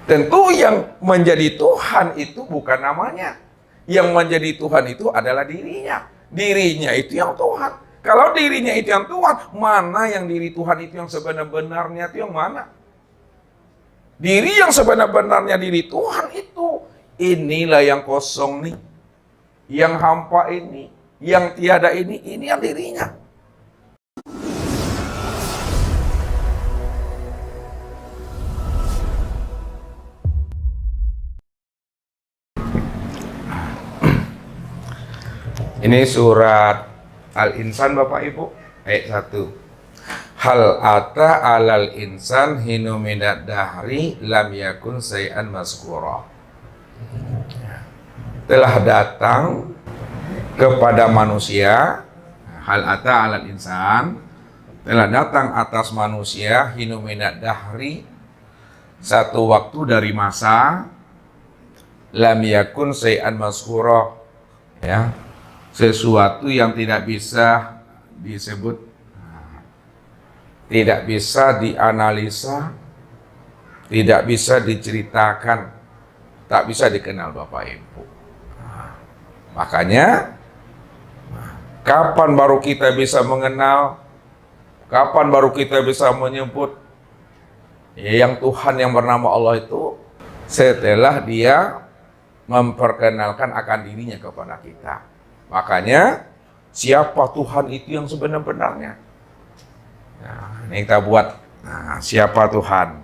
Tentu yang menjadi Tuhan itu bukan namanya. Yang menjadi Tuhan itu adalah dirinya. Dirinya itu yang Tuhan. Kalau dirinya itu yang Tuhan, mana yang diri Tuhan itu yang sebenar-benarnya itu yang mana? Diri yang sebenar-benarnya diri Tuhan itu, inilah yang kosong nih, yang hampa ini, yang tiada ini yang dirinya. Ini surat Al-Insan Bapak Ibu, ayat 1. Hal ata alal insan hinu minad dahri lam yakun say'an mazkura. Telah datang kepada manusia, hal ata alal insan, telah datang atas manusia hinu minad dahri, satu waktu dari masa, lam yakun say'an mazkura, ya, sesuatu yang tidak bisa disebut, tidak bisa dianalisa, tidak bisa diceritakan, tak bisa dikenal Bapak Ibu. Makanya, kapan baru kita bisa mengenal, kapan baru kita bisa menyebut yang Tuhan yang bernama Allah itu, setelah Dia memperkenalkan akan dirinya kepada kita. Makanya, siapa Tuhan itu yang sebenar-benarnya? Nah, ini kita buat. Nah, siapa Tuhan?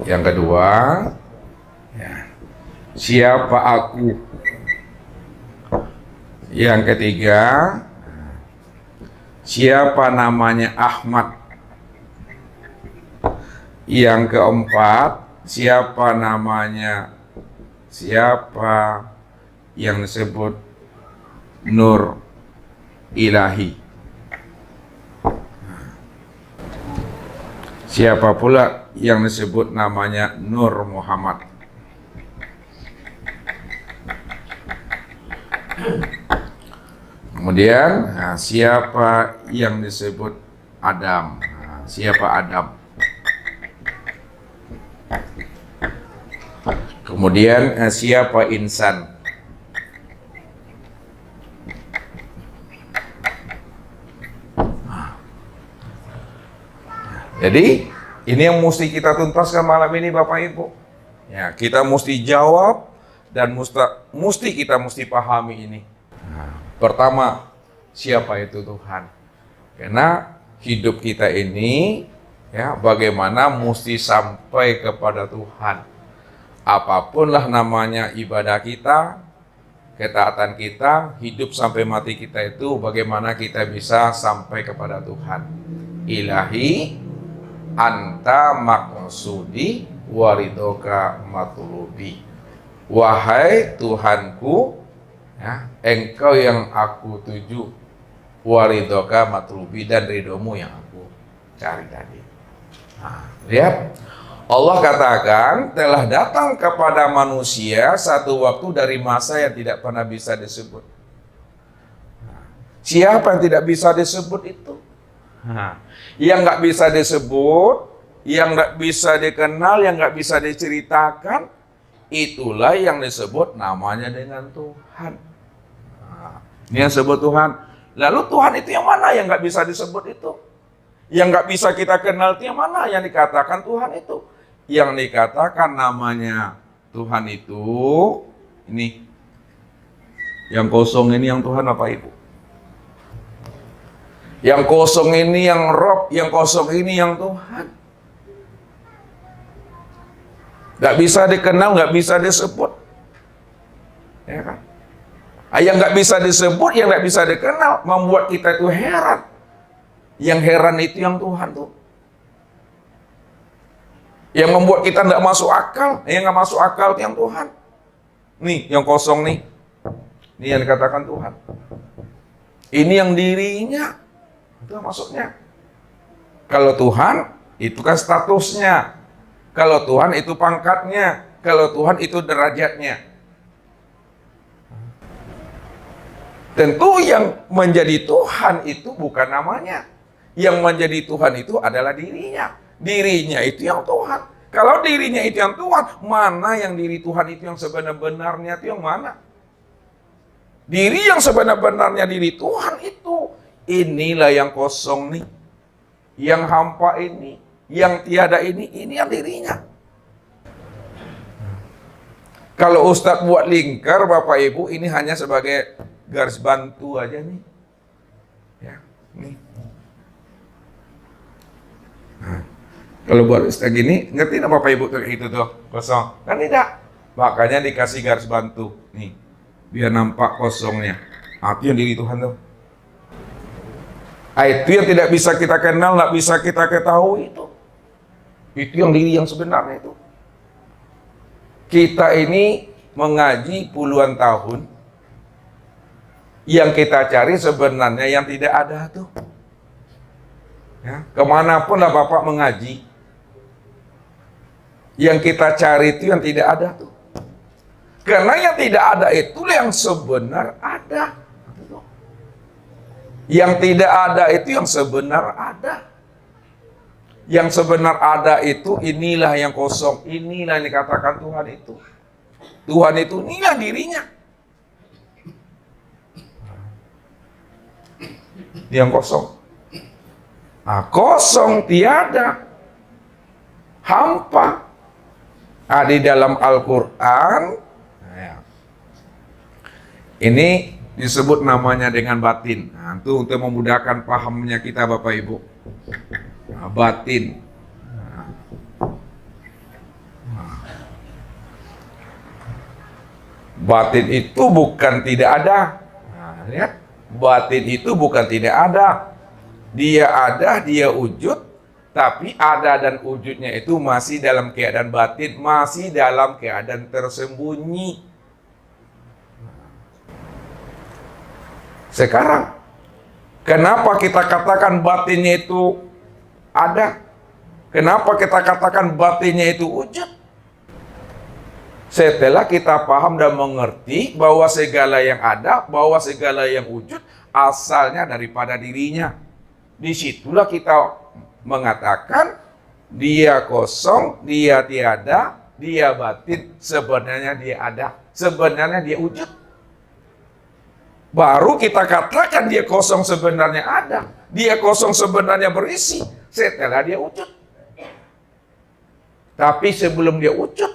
Yang kedua, ya, siapa aku? Yang ketiga, siapa namanya Ahmad? Yang keempat, siapa namanya, siapa yang disebut Nur Ilahi? Siapa pula yang disebut namanya Nur Muhammad? Kemudian, siapa yang disebut Adam? Siapa Adam? Kemudian siapa insan? Jadi ini yang mesti kita tuntaskan malam ini Bapak Ibu. Ya, kita mesti jawab dan mesti kita pahami ini. Pertama, siapa itu Tuhan? Karena hidup kita ini, ya, bagaimana mesti sampai kepada Tuhan. Apapun lah namanya ibadah kita, ketaatan kita, hidup sampai mati kita itu, bagaimana kita bisa sampai kepada Tuhan. Ilahi, anta maksudi, waridoka matulubi. Wahai Tuhanku, ya, engkau yang aku tuju, waridoka matulubi, dan ridhomu yang aku cari tadi. Nah, lihat. Allah katakan telah datang kepada manusia satu waktu dari masa yang tidak pernah bisa disebut. Siapa yang tidak bisa disebut itu? Yang nggak bisa disebut, yang nggak bisa dikenal, yang nggak bisa diceritakan, itulah yang disebut namanya dengan Tuhan. Ini yang disebut Tuhan. Lalu Tuhan itu yang mana yang nggak bisa disebut itu? Yang nggak bisa kita kenal itu yang mana yang dikatakan Tuhan itu? Yang dikatakan namanya Tuhan itu, ini yang kosong ini yang Tuhan Bapak Ibu. Yang kosong ini yang Rob, yang kosong ini yang Tuhan. Gak bisa dikenal, gak bisa disebut, ya kan? Yang gak bisa disebut, yang gak bisa dikenal, membuat kita itu heran. Yang heran itu yang Tuhan tuh. Yang membuat kita tidak masuk akal, yang nggak masuk akal itu yang Tuhan. Nih, yang kosong nih. Ini yang dikatakan Tuhan. Ini yang dirinya. Itu maksudnya. Kalau Tuhan, itu kan statusnya. Kalau Tuhan itu pangkatnya. Kalau Tuhan itu derajatnya. Tentu yang menjadi Tuhan itu bukan namanya. Yang menjadi Tuhan itu adalah dirinya. Dirinya itu yang Tuhan. Kalau dirinya itu yang Tuhan, mana yang diri Tuhan itu yang sebenar-benarnya itu yang mana? Diri yang sebenar-benarnya diri Tuhan itu, inilah yang kosong nih. Yang hampa ini, yang tiada ini yang dirinya. Kalau Ustadz buat lingkar, Bapak Ibu, ini hanya sebagai garis bantu aja nih. Ya, nih. Nah, kalau buat Ustadz gini, ngerti nggak Bapak Ibu kayak gitu tuh, kosong? Kan tidak. Makanya dikasih garis bantu, nih, biar nampak kosongnya. Itu yang diri Tuhan tuh. Itu yang tidak bisa kita kenal, nggak bisa kita ketahui itu. Itu yang diri yang sebenarnya itu. Kita ini mengaji puluhan tahun, yang kita cari sebenarnya yang tidak ada tuh. Ya, kemanapun lah Bapak mengaji, yang kita cari itu yang tidak ada tuh. Karena yang tidak ada itu yang sebenar ada. Yang tidak ada itu yang sebenar ada. Yang sebenar ada itu inilah yang kosong. Inilah yang dikatakan Tuhan itu. Tuhan itu inilah dirinya. Yang kosong. Nah, kosong tiada. Hampa. Di dalam Al-Quran. Ini disebut namanya dengan batin. Nah, itu untuk memudahkan pahamnya kita Bapak Ibu. Nah, batin. Batin itu bukan tidak ada. Nah, lihat. Batin itu bukan tidak ada. Dia ada, dia wujud. Tapi ada dan wujudnya itu masih dalam keadaan batin. Masih dalam keadaan tersembunyi. Sekarang, kenapa kita katakan batinnya itu ada? Kenapa kita katakan batinnya itu wujud? Setelah kita paham dan mengerti bahwa segala yang ada, bahwa segala yang wujud asalnya daripada dirinya. Disitulah kita mengatakan dia kosong, dia tiada, dia batin, sebenarnya dia ada, sebenarnya dia wujud. Baru kita katakan dia kosong sebenarnya ada, dia kosong sebenarnya berisi, setelah dia wujud. Tapi sebelum dia wujud,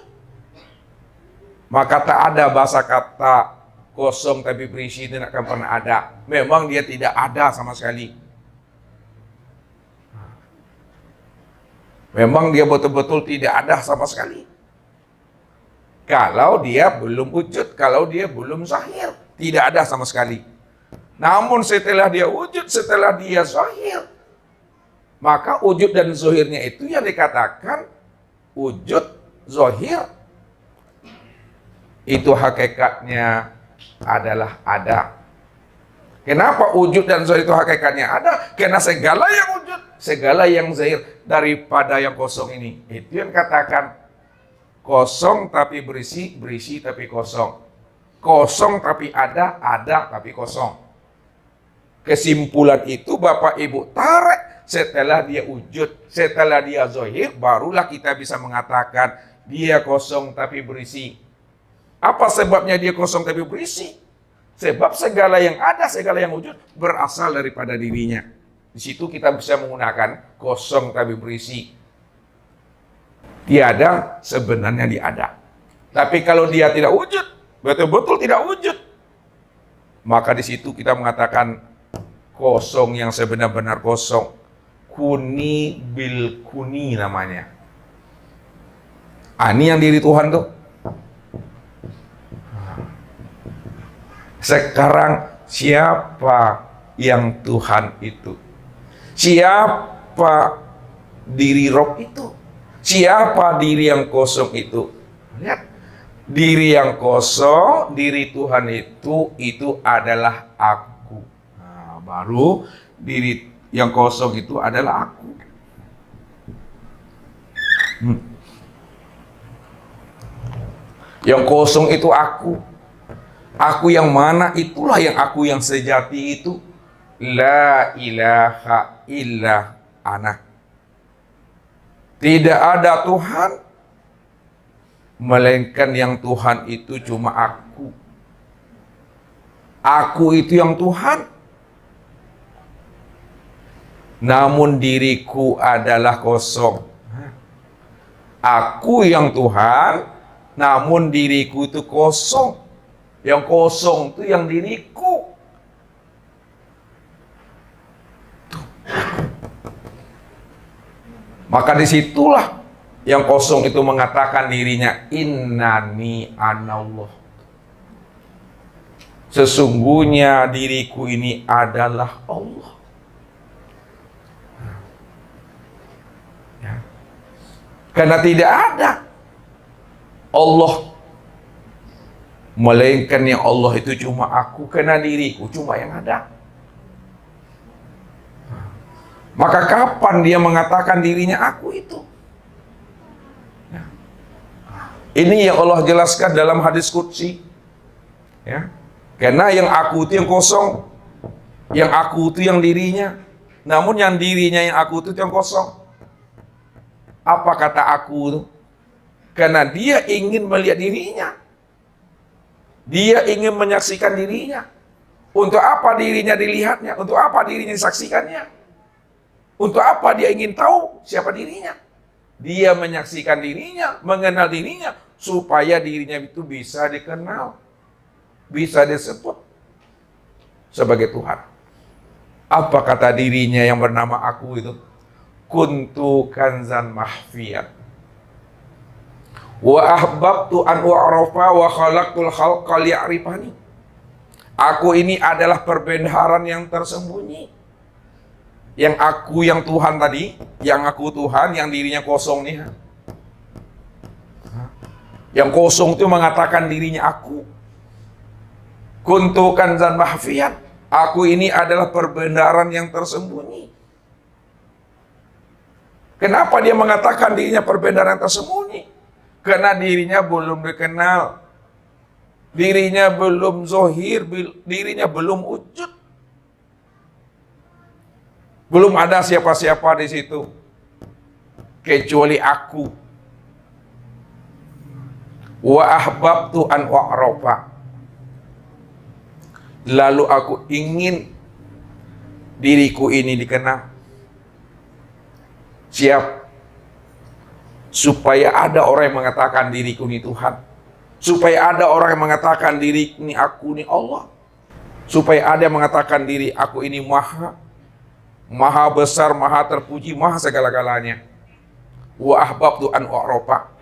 maka tak ada bahasa kata kosong tapi berisi, itu tidak akan pernah ada. Memang dia tidak ada sama sekali. Memang dia betul-betul tidak ada sama sekali. Kalau dia belum wujud, kalau dia belum zahir. Tidak ada sama sekali. Namun setelah dia wujud, setelah dia zahir, maka wujud dan zahirnya itu yang dikatakan wujud, zahir. Itu hakikatnya adalah ada. Kenapa wujud dan zahir itu hakikatnya ada? Karena segala yang wujud, segala yang zahir daripada yang kosong ini. Itu yang katakan kosong tapi berisi, berisi tapi kosong. Kosong tapi ada, ada tapi kosong. Kesimpulan itu Bapak Ibu tarik setelah dia wujud, setelah dia zahir, barulah kita bisa mengatakan dia kosong tapi berisi. Apa sebabnya dia kosong tapi berisi? Sebab segala yang ada, segala yang wujud berasal daripada dirinya. Di situ kita bisa menggunakan kosong tapi berisi. Tiada, sebenarnya dia ada. Tapi kalau dia tidak wujud, betul-betul tidak wujud, maka di situ kita mengatakan kosong yang sebenar-benar kosong. Kuni bil kuni namanya. Ini yang diri Tuhan tuh. Sekarang siapa yang Tuhan itu? Siapa diri roh itu? Siapa diri yang kosong itu? Lihat. Diri yang kosong, diri Tuhan itu adalah aku. Nah, baru diri yang kosong itu adalah aku. Yang kosong itu aku. Aku yang mana? Itulah yang aku yang sejati itu. La ilaha illa ana. Tidak ada Tuhan, melainkan yang Tuhan itu cuma aku. Aku itu yang Tuhan, namun diriku adalah kosong. Aku yang Tuhan, namun diriku itu kosong. Yang kosong itu yang diriku. Maka disitulah yang kosong itu mengatakan dirinya, innani anallah. Sesungguhnya diriku ini adalah Allah. Ya. Karena tidak ada Allah, melainkan yang Allah itu cuma aku, karena diriku cuma yang ada. Maka kapan dia mengatakan dirinya aku itu? Ya. Ini yang Allah jelaskan dalam hadis qudsi. Ya. Karena yang aku itu yang kosong, yang aku itu yang dirinya, namun yang dirinya yang aku itu yang kosong. Apa kata aku itu? Karena dia ingin melihat dirinya, dia ingin menyaksikan dirinya. Untuk apa dirinya dilihatnya? Untuk apa dirinya disaksikannya? Untuk apa dia ingin tahu siapa dirinya? Dia menyaksikan dirinya, mengenal dirinya, supaya dirinya itu bisa dikenal, bisa disebut sebagai Tuhan. Apa kata dirinya yang bernama aku itu? Kuntu kanzan mahfiyat, wa ahbabtu an u'rafa wa khalaqtul khalqa liya'rifani. Aku ini adalah perbendaharaan yang tersembunyi. Yang aku yang Tuhan tadi, yang aku Tuhan, yang dirinya kosong nih. Yang kosong itu mengatakan dirinya aku. Kuntu kanzan mahfiyat. Aku ini adalah perbendaharaan yang tersembunyi. Kenapa dia mengatakan dirinya perbendaharaan yang tersembunyi? Karena dirinya belum dikenal. Dirinya belum zohir, dirinya belum wujud. Belum ada siapa-siapa di situ kecuali aku. Wa ahbabtu an u'rafa. Lalu aku ingin diriku ini dikenal. Siap. Supaya ada orang yang mengatakan diriku ini Tuhan. Supaya ada orang yang mengatakan diri ini aku ini Allah. Supaya ada yang mengatakan diri aku ini Maha besar, maha terpuji, maha segala-galanya. Wa ahbabtu an u'rafa.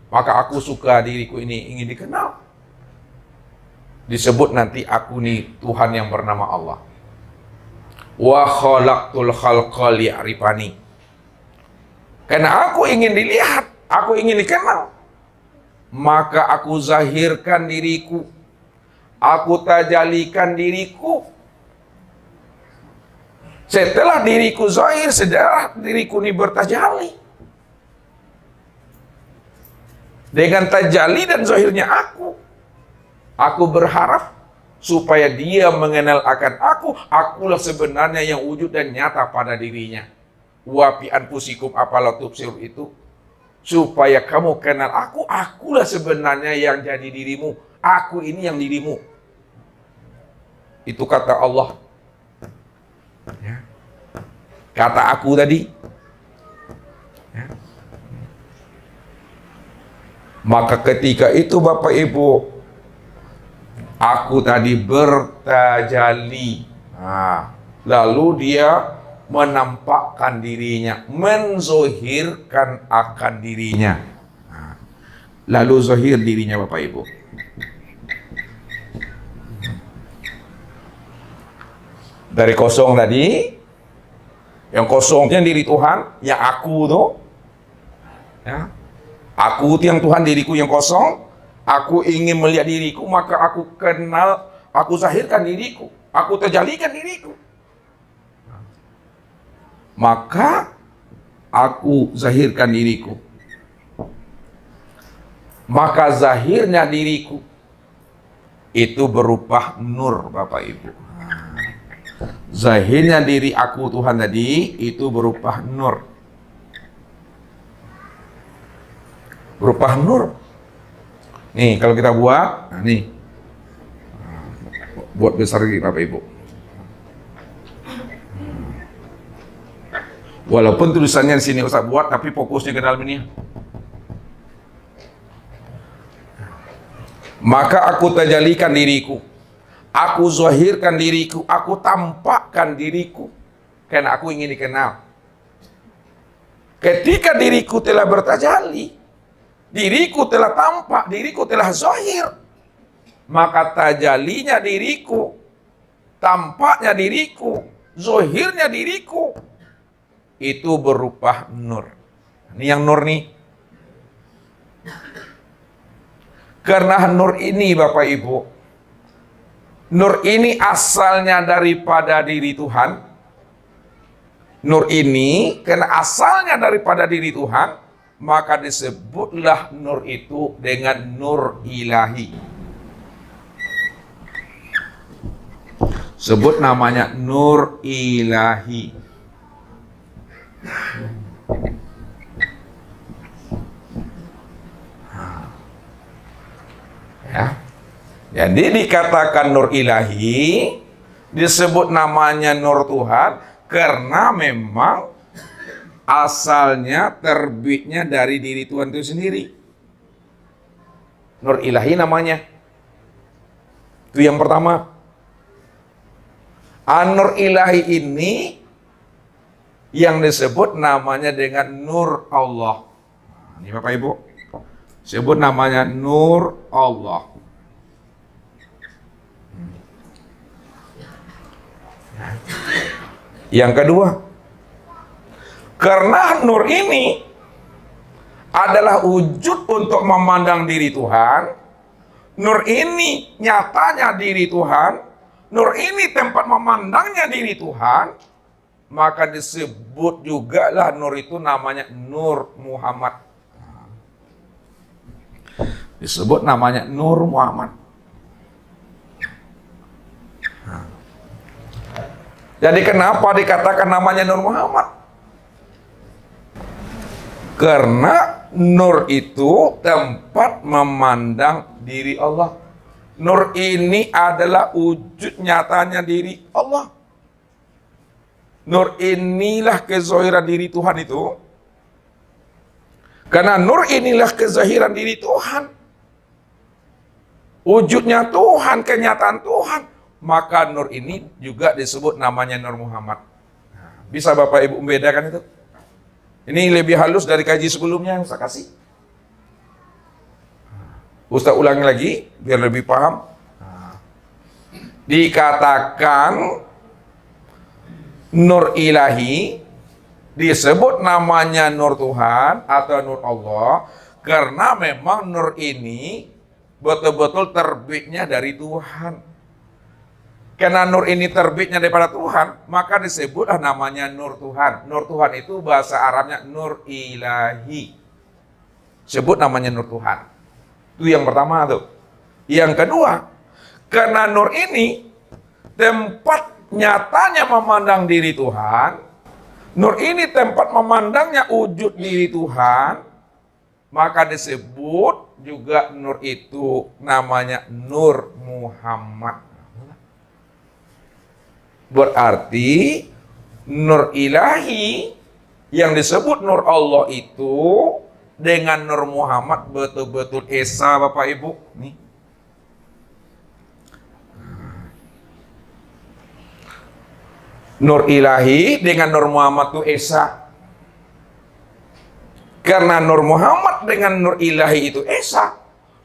Maka aku suka diriku ini ingin dikenal. Disebut nanti aku ini Tuhan yang bernama Allah. Wa khalaqtul khalqa liya'rifani. Karena aku ingin dilihat, aku ingin dikenal. Maka aku zahirkan diriku. Aku tajalikan diriku. Setelah diriku zahir, setelah diriku ini bertajali. Dengan tajali dan zahirnya aku berharap supaya dia mengenal akan akulah sebenarnya yang wujud dan nyata pada dirinya. Wa fi anfusikum afala tubsirun itu, supaya kamu kenal akulah sebenarnya yang jadi dirimu. Aku ini yang dirimu. Itu kata Allah. Ya. Kata aku tadi. Ya. Maka ketika itu Bapak Ibu, aku tadi bertajali. Lalu dia menampakkan dirinya, menzohirkan akan dirinya. Lalu zohir dirinya Bapak Ibu. Dari kosong tadi, yang kosongnya diri Tuhan, yang aku tuh, ya, aku itu yang Tuhan, diriku yang kosong. Aku ingin melihat diriku, maka aku kenal, aku zahirkan diriku, aku terjalikan diriku. Maka aku zahirkan diriku. Maka zahirnya diriku itu berupa nur, Bapak Ibu. Zahirnya diri aku Tuhan tadi itu berupa nur. Berupa nur. Nih, kalau kita buat, nah nih. Buat besar lagi, Bapak Ibu. Walaupun tulisannya di sini Ustaz buat, tapi fokusnya ke dalam ini. Maka aku tajalikan diriku, aku zahirkan diriku, aku tampakkan diriku, karena aku ingin dikenal. Ketika diriku telah bertajali, diriku telah tampak, diriku telah zahir, maka tajalinya diriku, tampaknya diriku, zahirnya diriku, itu berupa nur. Ini yang nur nih. Karena nur ini Bapak Ibu, nur ini asalnya daripada diri Tuhan. Nur ini karena asalnya daripada diri Tuhan, maka disebutlah nur itu dengan nur ilahi. Sebut namanya nur ilahi. Ya. Jadi dikatakan nur ilahi, disebut namanya nur Tuhan karena memang asalnya terbitnya dari diri Tuhan itu sendiri. Nur ilahi namanya. Itu yang pertama. Nur ilahi ini yang disebut namanya dengan nur Allah. Ini Bapak Ibu, sebut namanya nur Allah. Yang kedua, karena nur ini adalah wujud untuk memandang diri Tuhan, nur ini nyatanya diri Tuhan, nur ini tempat memandangnya diri Tuhan, maka disebut juga lah nur itu namanya Nur Muhammad. Disebut namanya Nur Muhammad. Jadi kenapa dikatakan namanya Nur Muhammad? Karena nur itu tempat memandang diri Allah. Nur ini adalah wujud nyatanya diri Allah. Nur inilah kezahiran diri Tuhan itu. Karena nur inilah kezahiran diri Tuhan. Wujudnya Tuhan, kenyataan Tuhan. Maka nur ini juga disebut namanya Nur Muhammad. Bisa Bapak Ibu membedakan itu? Ini lebih halus dari kaji sebelumnya yang saya kasih. Ustaz ulangi lagi, biar lebih paham. Dikatakan nur ilahi, disebut namanya nur Tuhan atau nur Allah karena memang nur ini betul-betul terbitnya dari Tuhan. Karena nur ini terbitnya daripada Tuhan, maka disebutlah namanya nur Tuhan. Nur Tuhan itu bahasa Arabnya nur ilahi. Sebut namanya nur Tuhan. Itu yang pertama tuh. Yang kedua, karena nur ini tempat nyatanya memandang diri Tuhan, nur ini tempat memandangnya wujud diri Tuhan, maka disebut juga nur itu namanya Nur Muhammad. Berarti nur ilahi yang disebut nur Allah itu dengan Nur Muhammad betul-betul esa Bapak Ibu. Nih. Nur ilahi dengan Nur Muhammad itu esa. Karena Nur Muhammad dengan Nur ilahi itu esa.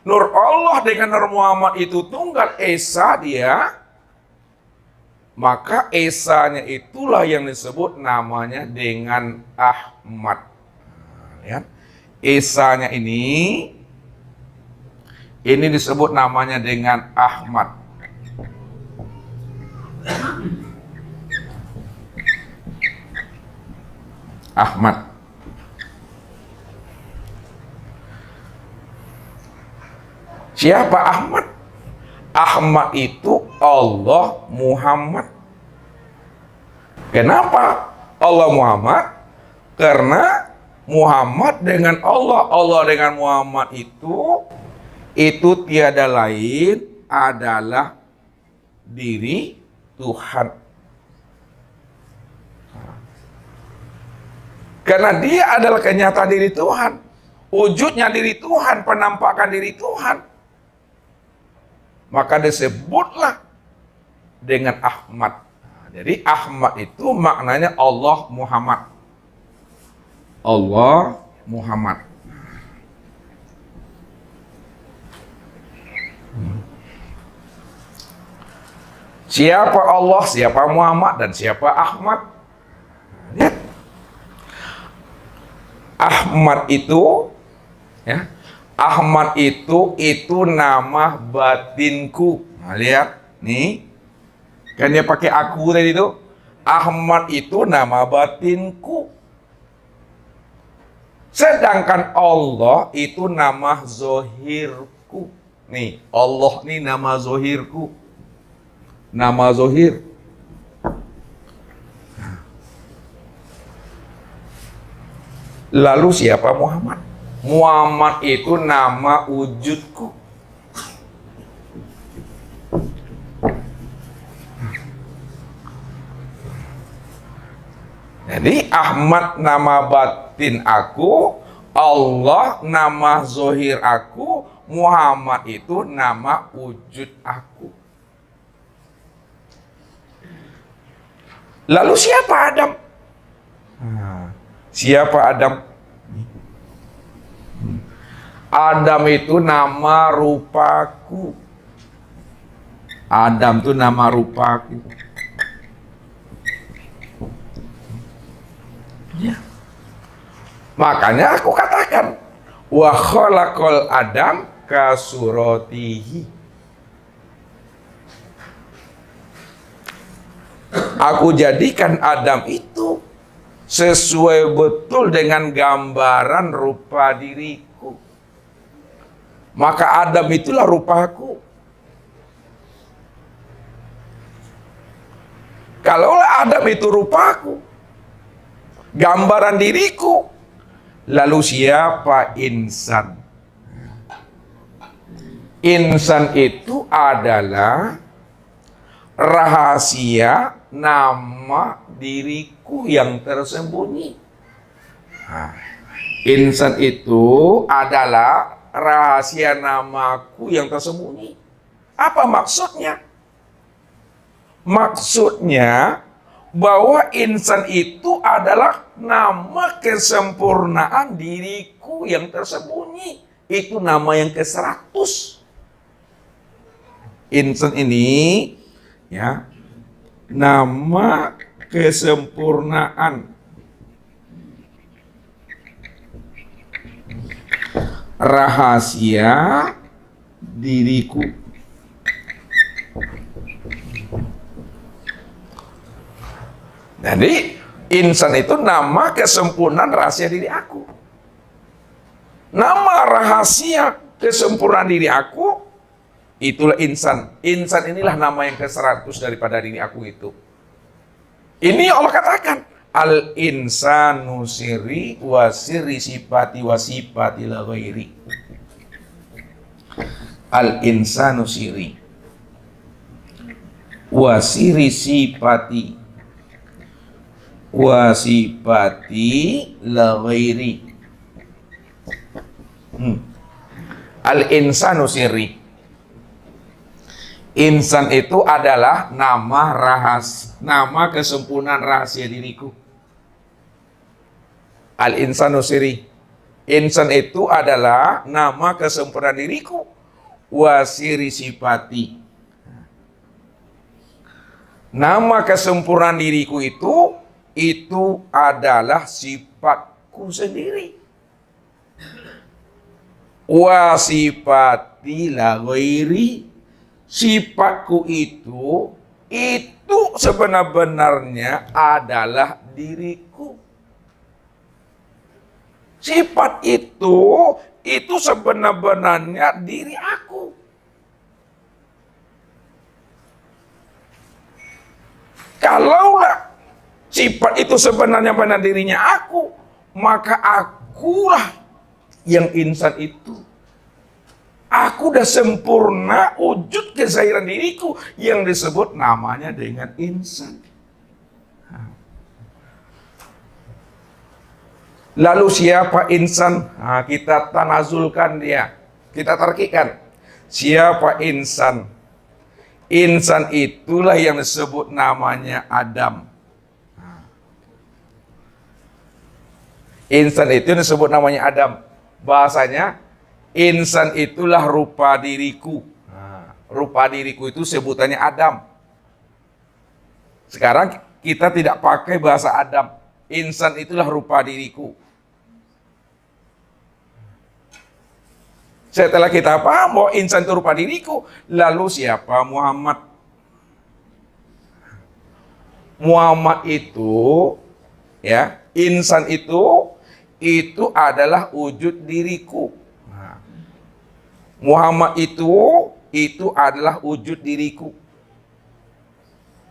Nur Allah dengan Nur Muhammad itu tunggal esa dia. Maka esanya itulah yang disebut namanya dengan Ahmad. Ya. Esanya ini disebut namanya dengan Ahmad. Ahmad. Siapa Ahmad? Ahmad itu Allah Muhammad. Kenapa Allah Muhammad? Karena Muhammad dengan Allah, Allah dengan Muhammad itu tiada lain adalah diri Tuhan. Karena dia adalah kenyataan diri Tuhan, wujudnya diri Tuhan, penampakan diri Tuhan. Maka disebutlah dengan Ahmad. Jadi Ahmad itu maknanya Allah Muhammad. Allah Muhammad. Siapa Allah, siapa Muhammad, dan siapa Ahmad? Lihat. Ahmad itu, ya, Ahmad itu nama batinku. Nah, lihat, nih, kan dia pakai aku tadi itu. Ahmad itu nama batinku. Sedangkan Allah itu nama zohirku. Nih, Allah nih nama zohirku. Nama zohir. Lalu siapa Muhammad? Muhammad itu nama wujudku. Jadi Ahmad nama batin aku, Allah nama zohir aku, Muhammad itu nama wujud aku. Lalu siapa Adam? Siapa Adam? Adam itu nama rupaku. Adam itu nama rupaku. Ya. Makanya aku katakan wa khalaqal Adam kasuratihi. Aku jadikan Adam itu sesuai betul dengan gambaran rupa diriku. Maka Adam itulah rupaku. Kalaulah Adam itu rupaku, gambaran diriku, lalu siapa insan? Insan itu adalah rahasia nama diriku yang tersembunyi. Nah, insan itu adalah rahasia namaku yang tersembunyi. Apa maksudnya? Maksudnya bahwa insan itu adalah nama kesempurnaan diriku yang tersembunyi. Itu nama yang ke-100. Insan ini, ya, nama kesempurnaan rahasia diriku. Jadi insan itu nama kesempurnaan rahasia diri aku. Nama rahasia kesempurnaan diri aku, itulah insan. Insan inilah nama yang ke-100 daripada diri aku itu. Ini Allah katakan, al-insanu sirri wa sirri sifati wa sifati la ghairi. Al-insanu sirri wa sirri sifati wa sifati la ghairi. Al-insanu sirri. Insan itu adalah nama nama kesempurnaan rahasia diriku. Al-insanu sirri. Insan itu adalah nama kesempurnaan diriku. Wa sirri sifati. Nama kesempurnaan diriku itu adalah sifatku sendiri. Wa sifati la ghairi. Sifatku itu sebenar-benarnya adalah diriku. Sifat itu sebenar-benarnya diri aku. Kalaulah sifat itu sebenarnya pada dirinya aku, maka akulah yang insan itu. Aku udah sempurna wujud kezahiran diriku yang disebut namanya dengan insan. Lalu siapa insan? Nah, kita tanazulkan dia. Kita tarkikan. Siapa insan? Insan itulah yang disebut namanya Adam. Insan itu disebut namanya Adam. Bahasanya, insan itulah rupa diriku. Nah, rupa diriku itu sebutannya Adam. Sekarang kita tidak pakai bahasa Adam. Insan itulah rupa diriku. Setelah kita paham bahwa insan itu rupa diriku, lalu siapa Muhammad? Muhammad itu, ya, insan itu adalah wujud diriku. Nah, Muhammad itu adalah wujud diriku.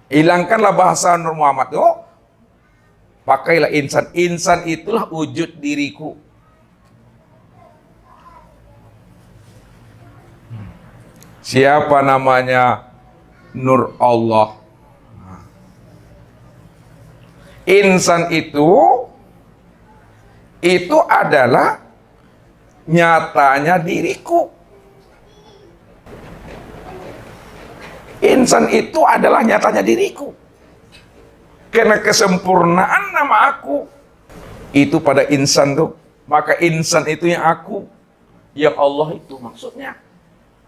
Hilangkanlah bahasa Nur Muhammad itu, pakailah insan. Insan itulah wujud diriku. Siapa namanya? Nur Allah. Insan itu adalah nyatanya diriku. Insan itu adalah nyatanya diriku. Karena kesempurnaan nama aku itu pada insan tuh. Maka insan itu yang aku, yang Allah itu maksudnya.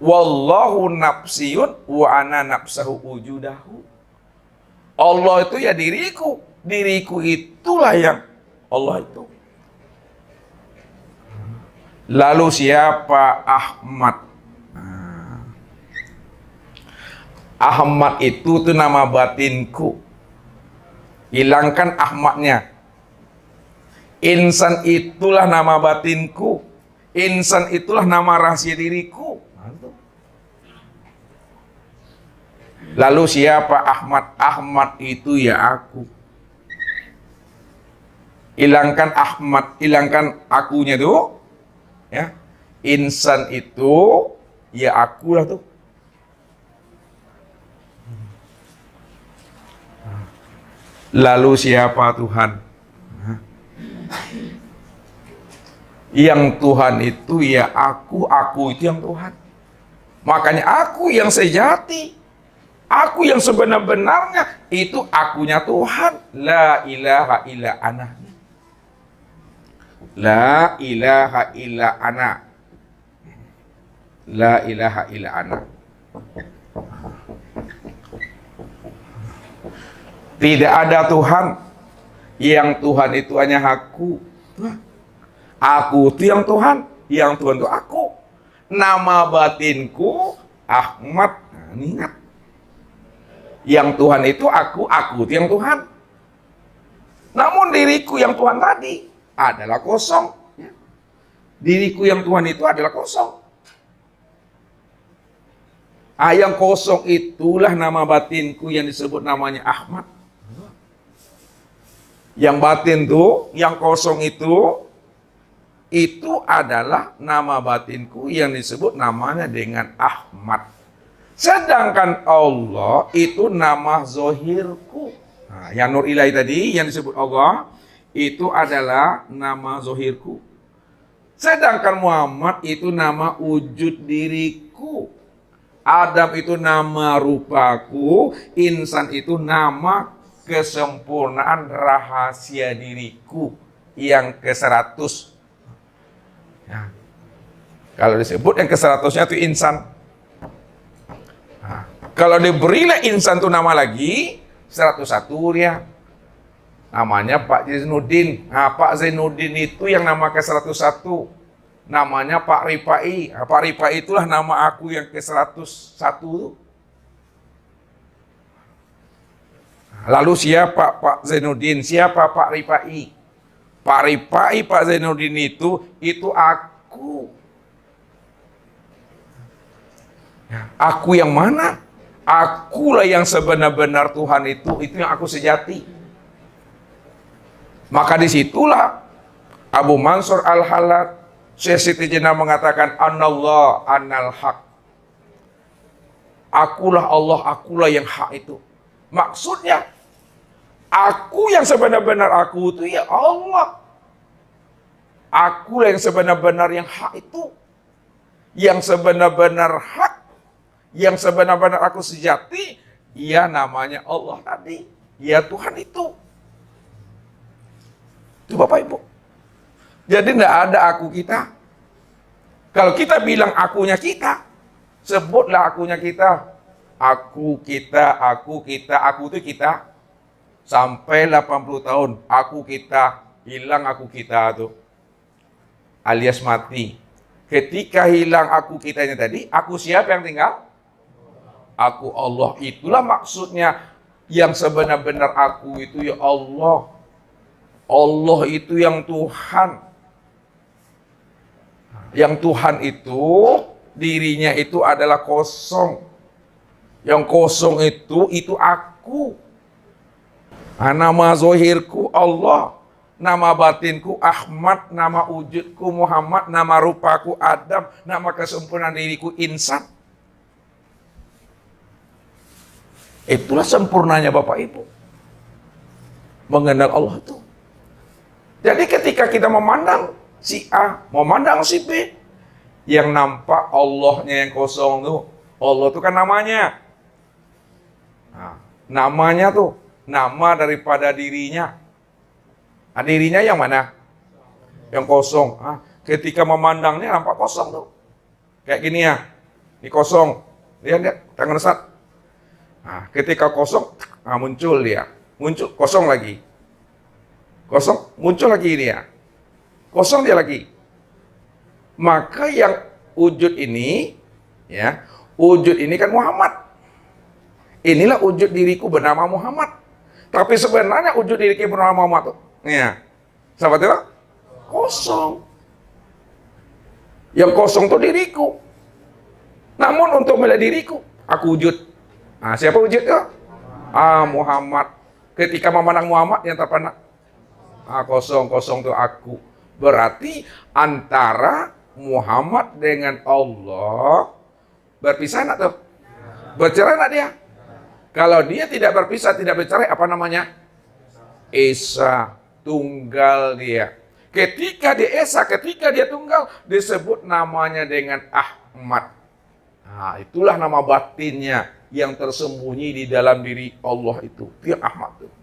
Wallahu nafsiyun wa ana nafsahu wujudahu. Allah itu ya diriku. Diriku itulah yang Allah itu. Lalu siapa Ahmad? Ahmad itu tuh nama batinku. Hilangkan Ahmadnya. Insan itulah nama batinku. Insan itulah nama rahasia diriku. Lalu siapa Ahmad? Ahmad itu ya aku. Hilangkan Ahmad, hilangkan akunya tuh. Ya. Insan itu ya akulah tuh. Lalu siapa Tuhan? Yang Tuhan itu ya aku itu yang Tuhan. Makanya aku yang sejati. Aku yang sebenar-benarnya itu akunya Tuhan. La ilaha illa ana. La ilaha illa ana. La ilaha illa ana. Tidak ada Tuhan. Yang Tuhan itu hanya aku. Aku itu yang Tuhan. Yang Tuhan itu aku. Nama batinku Ahmad. Nah, ingat. Yang Tuhan itu aku itu yang Tuhan. Namun diriku yang Tuhan tadi adalah kosong. Diriku yang Tuhan itu adalah kosong. Yang kosong itulah nama batinku yang disebut namanya Ahmad. Yang batin tuh, yang kosong itu adalah nama batinku yang disebut namanya dengan Ahmad. Sedangkan Allah itu nama zohirku. Nah, yang Nur Ilahi tadi yang disebut Allah itu adalah nama zohirku. Sedangkan Muhammad itu nama wujud diriku. Adam itu nama rupaku. Insan itu nama kesempurnaan rahasia diriku yang ke-100. Nah, kalau disebut yang ke-100-nya itu insan. Nah, kalau diberilah insan itu nama lagi 101 dia. Namanya Pak Zainuddin. Nah, Pak Zainuddin itu yang nama ke-101. Namanya Pak Rifai. Nah, Pak Rifai itulah nama aku yang ke-101. Lalu siapa Pak Zainuddin? Siapa Pak Rifai? Pak Rifai, Pak Zainuddin itu aku. Aku yang mana? Akulah yang sebenar-benar Tuhan itu yang aku sejati. Maka disitulah Abu Mansur Al-Hallaj, Syekh Siti Jenar mengatakan, Anallah anal haq. Akulah Allah, akulah yang hak itu. Maksudnya, aku yang sebenar-benar aku itu ya Allah. Akulah yang sebenar-benar yang hak itu. Yang sebenar-benar hak, yang sebenar-benar aku sejati, ya namanya Allah tadi. Ya Tuhan itu. Itu Bapak Ibu. Jadi tidak ada aku kita. Kalau kita bilang akunya kita, sebutlah akunya kita. Aku, kita, aku, kita, aku itu kita. Sampai 80 tahun, aku, kita, hilang aku, kita itu. Alias mati. Ketika hilang aku kitanya tadi, aku siapa yang tinggal? Aku Allah. Itulah maksudnya yang sebenar-benar aku itu ya Allah. Allah itu yang Tuhan. Yang Tuhan itu dirinya itu adalah kosong. Yang kosong itu aku. Nama zohirku Allah. Nama batinku Ahmad, nama wujudku Muhammad, nama rupaku Adam, nama kesempurnaan diriku insan. Itulah sempurnanya Bapak Ibu. Mengenal Allah itu. Jadi ketika kita memandang si A, memandang si B, yang nampak Allahnya yang kosong tuh, Allah itu kan namanya. Nah, namanya tuh, nama daripada dirinya. Nah, dirinya yang mana? Yang kosong. Ketika memandangnya nampak kosong tuh. Kayak gini ya. Ini kosong. Lihat, tangan Ustaz. Nah, ketika kosong, muncul dia. Muncul, kosong lagi. Kosong, muncul lagi dia. Kosong dia lagi. Maka yang wujud ini, ya, wujud ini kan Muhammad. Inilah wujud diriku bernama Muhammad. Tapi sebenarnya wujud diriku bernama Muhammad tuh. Ya, sahabat itu kosong. Yang kosong itu diriku. Namun untuk melihat diriku, aku wujud. Nah, siapa wujud itu? Muhammad. Ketika memandang Muhammad yang terpandang, kosong itu aku. Berarti antara Muhammad dengan Allah berpisah enggak tuh? Bercerai enggak dia? Kalau dia tidak berpisah, tidak bercerai, apa namanya? Esa. Tunggal dia. Ketika dia esa, ketika dia tunggal, disebut namanya dengan Ahmad. Nah, itulah nama batinnya yang tersembunyi di dalam diri Allah itu. Dia Ahmad itu.